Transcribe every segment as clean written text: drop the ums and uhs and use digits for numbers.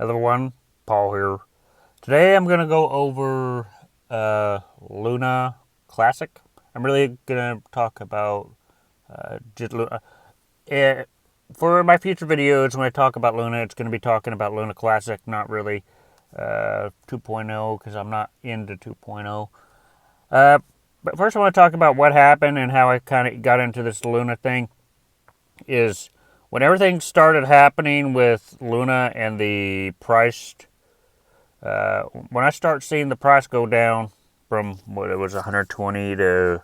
Everyone, Paul here. Today I'm going to go over Luna Classic. I'm really going to talk about just Luna. Eh, for my future videos, when I talk about Luna, it's going to be talking about Luna Classic, not really 2.0, because I'm not into 2.0. But first I want to talk about what happened and how I kind of got into this Luna thing. Is when everything started happening with Luna and the price. When I start seeing the price go down from what it was 120 to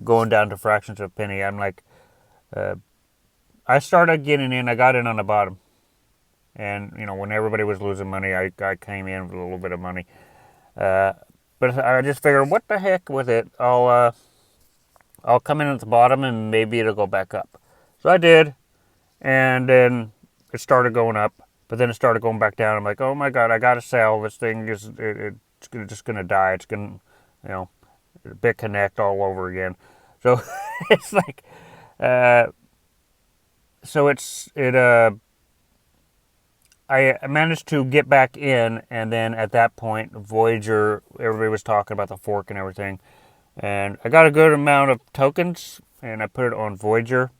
going down to fractions of a penny, I'm like, I started getting in. I got in on the bottom, and when everybody was losing money, I came in with a little bit of money. Uh, but I just figured, what the heck with it? I'll come in at the bottom and maybe it'll go back up. So I did, and then it started going up. But then it started going back down. I'm like, oh my god, I gotta sell this thing. It's just gonna die. It's gonna, you know, BitConnect all over again. So it's like, uh, so it's it. I managed to get back in, and then at that point, Voyager. Everybody was talking about the fork and everything, and I got a good amount of tokens, and I put it on Voyager,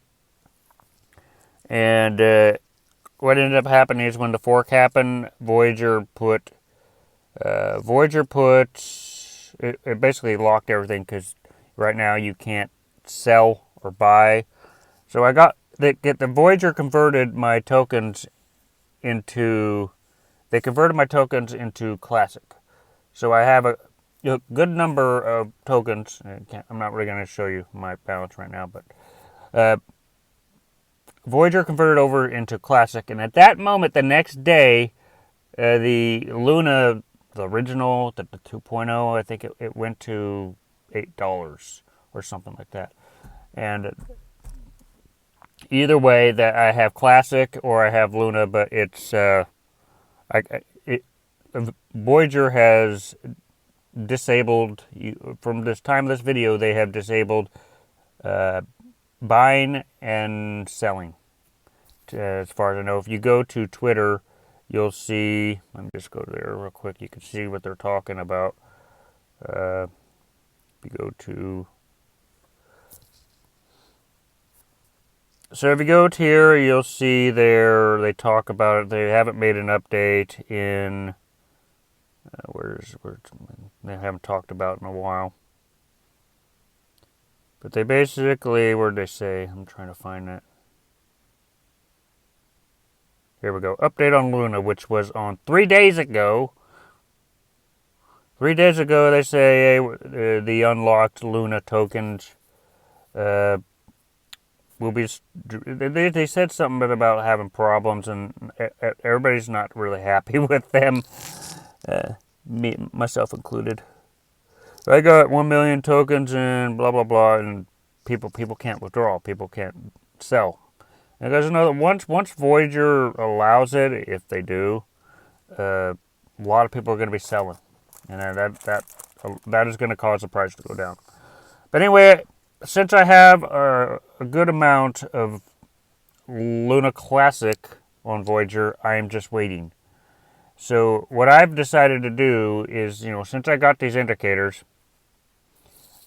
and what ended up happening is when the fork happened, Voyager put it basically locked everything because right now you can't sell or buy. So I got the Voyager converted my tokens into Classic. So I have a good number of tokens. I'm not really going to show you my balance right now, but uh, Voyager converted over into Classic, and at that moment, the next day, the Luna, the original, the 2.0, I think it went to $8 or something like that. And either way, that I have Classic or I have Luna, but it's it, Voyager has disabled from this time of this video. They have disabled uh, buying and selling. As far as I know, if you go to Twitter, you'll see. Let me just go there real quick. You can see what they're talking about. If you go to, so if you go to here, you'll see there they talk about it. They haven't made an update in where they haven't talked about in a while. But they basically, where did they say? I'm trying to find it. Here we go. Update on Luna, which was on 3 days ago. 3 days ago, they say the unlocked Luna tokens uh, will be. They said something about having problems, and everybody's not really happy with them, me myself included. I got 1 million tokens and blah blah blah, and people can't withdraw. People can't sell. And there's another once Voyager allows it, if they do, a lot of people are going to be selling, and that is going to cause the price to go down. But anyway, since I have a good amount of Luna Classic on Voyager, I am just waiting. So what I've decided to do is, since I got these indicators,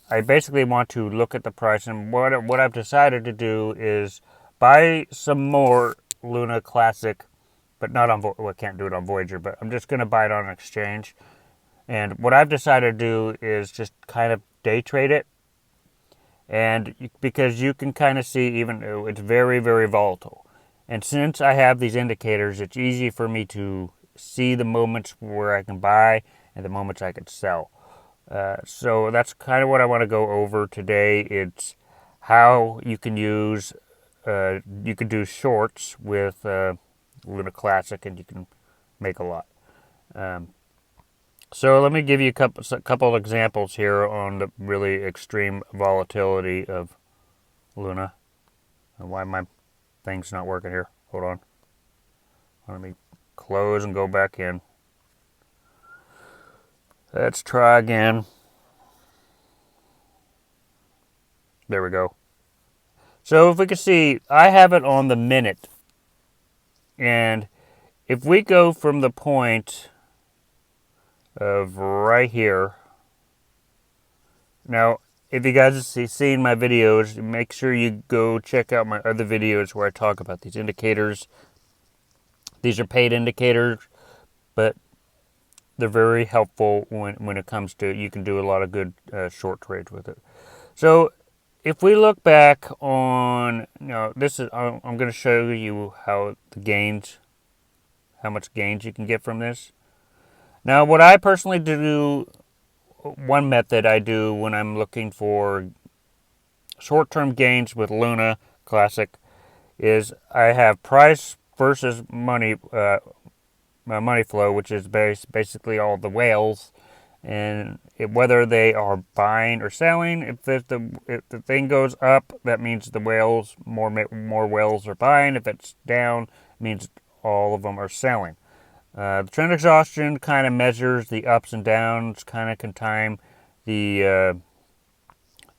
I basically want to look at the price, and what I've decided to do is buy some more Luna Classic, but not on I can't do it on Voyager, but I'm just going to buy it on an exchange. And what I've decided to do is just kind of day trade it, and because you can kind of see even it's very very volatile. And since I have these indicators, it's easy for me to see the moments where I can buy and the moments I can sell. So that's kind of what I want to go over today. It's how you can use, you can do shorts with Luna Classic, and you can make a lot. Um, so let me give you a couple of examples here on the really extreme volatility of Luna and why my thing's not working here. Hold on. Let me close and go back in. Let's try again. There we go. So if we can see, I have it on the minute, and if we go from the point of right here, now, if you guys have seen my videos, make sure you go check out my other videos where I talk about these indicators. These are paid indicators, but they're very helpful when it comes to, you can do a lot of good short trades with it. So if we look back on, this is, I'm going to show you how much gains you can get from this. Now, what I personally do, one method I do when I'm looking for short-term gains with Luna Classic is I have price versus money flow, which is basically all the whales, and whether they are buying or selling. If the thing goes up, that means the whales, more whales are buying. If it's down, it means all of them are selling. The trend exhaustion kind of measures the ups and downs, kind of can time the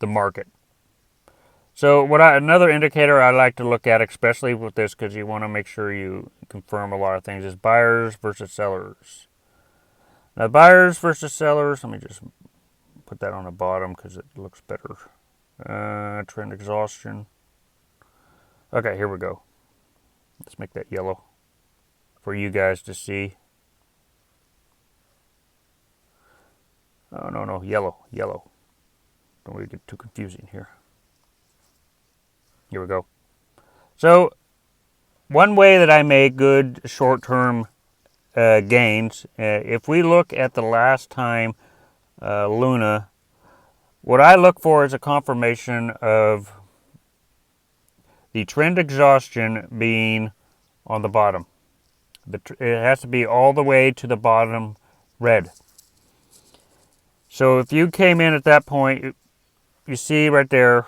market. So another indicator I like to look at, especially with this, because you want to make sure you confirm a lot of things, is buyers versus sellers. Now, buyers versus sellers, let me just put that on the bottom because it looks better. Trend exhaustion. Okay, here we go. Let's make that yellow for you guys to see. Oh, no, yellow. Don't want to get too confusing here. Here we go. So, one way that I make good short-term gains, if we look at the last time Luna, what I look for is a confirmation of the trend exhaustion being on the bottom. It has to be all the way to the bottom red. So if you came in at that point, you see right there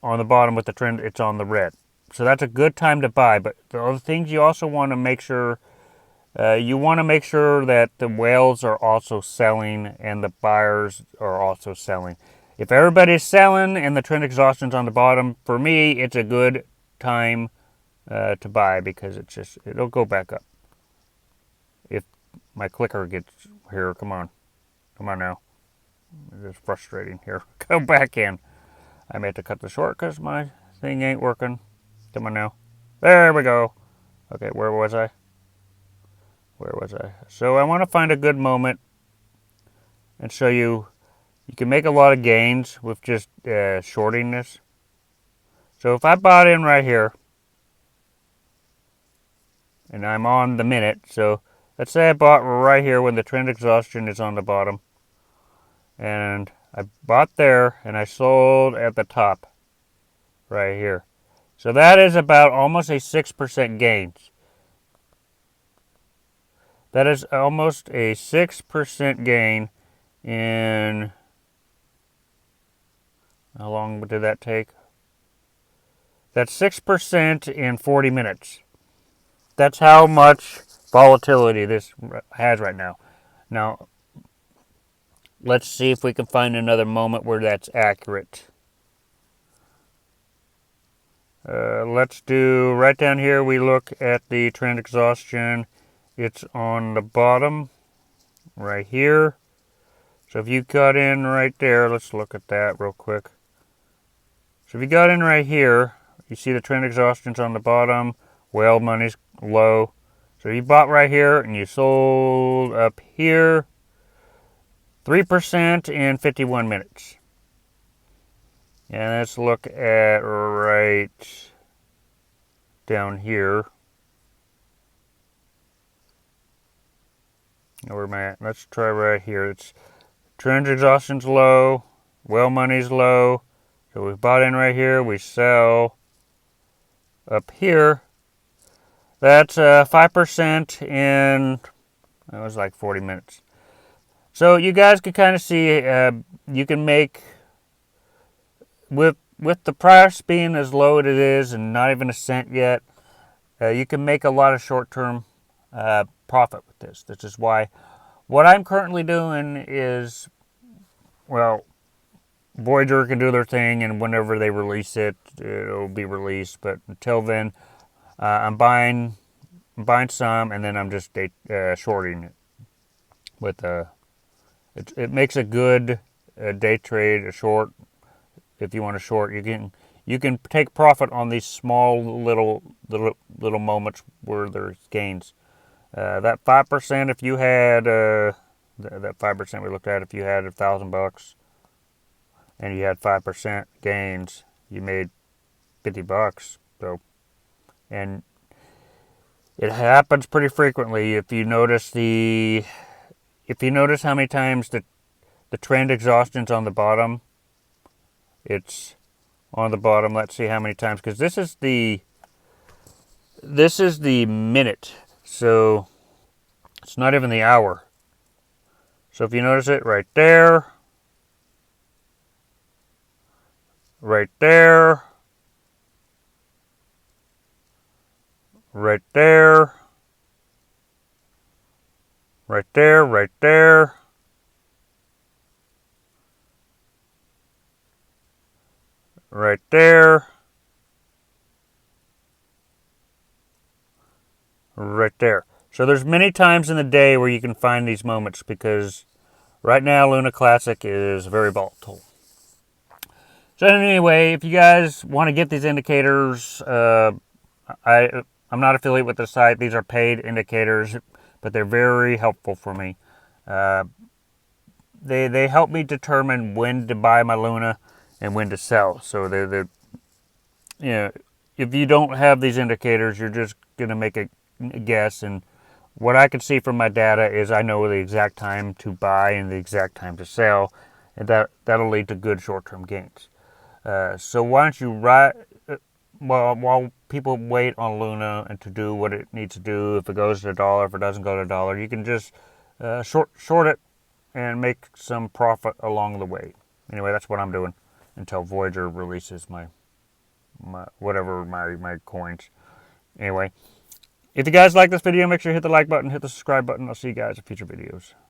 on the bottom with the trend, it's on the red. So that's a good time to buy. But the other things you also want to make sure, that the whales are also selling and the buyers are also selling. If everybody's selling and the trend exhaustion's on the bottom, for me, it's a good time to buy, because it'll go back up. If my clicker gets here, come on now. It's frustrating here. Go back in. I may have to cut this short because my thing ain't working. Come on now. There we go. Okay, where was I? So I want to find a good moment and show you. You can make a lot of gains with just shorting this. So if I bought in right here, and I'm on the minute, so let's say I bought right here when the trend exhaustion is on the bottom, and I bought there and I sold at the top right here. So that is about almost a 6% gains. That is almost a 6% gain in, how long did that take? That's 6% in 40 minutes. That's how much volatility this has right now. Now, let's see if we can find another moment where that's accurate. Let's do right down here. We look at the trend exhaustion. It's on the bottom right here. So if you got in right there, let's look at that real quick. So if you got in right here, you see the trend exhaustion's on the bottom. Whale money's low. So you bought right here and you sold up here. 3% in 51 minutes. And let's look at right down here. Where am I at? Let's try right here. It's trend exhaustion's low. Whale money's low. So we bought in right here. We sell up here. That's 5% in, that was like 40 minutes. So you guys can kind of see, you can make, with the price being as low as it is and not even a cent yet, you can make a lot of short-term profit with this. This is why what I'm currently doing is, well, Voyager can do their thing, and whenever they release it, it'll be released. But until then, I'm buying buying some, and then I'm just shorting it. With it makes a good day trade, a short. If you want to short, you can take profit on these small little moments where there's gains. That 5%, if you had that 5% we looked at, if you had $1,000 and you had 5% gains, you made $50. So, and it happens pretty frequently. If you notice how many times the trend exhaustion's on the bottom, it's on the bottom. Let's see how many times, because this is the minute, so it's not even the hour. So if you notice it right there, right there, right there, right there, right there, right there, right there. So there's many times in the day where you can find these moments, because right now Luna Classic is very volatile. So anyway, if you guys want to get these indicators, I'm not affiliated with the site. These are paid indicators, but they're very helpful for me. They help me determine when to buy my Luna and when to sell. So if you don't have these indicators, you're just gonna make a guess. And what I can see from my data is I know the exact time to buy and the exact time to sell, and that'll lead to good short-term gains. So why don't you while people wait on Luna and to do what it needs to do, if it goes to $1, if it doesn't go to $1, you can just short it and make some profit along the way. Anyway, that's what I'm doing until Voyager releases my coins. Anyway, if you guys like this video, make sure you hit the like button, hit the subscribe button. I'll see you guys in future videos.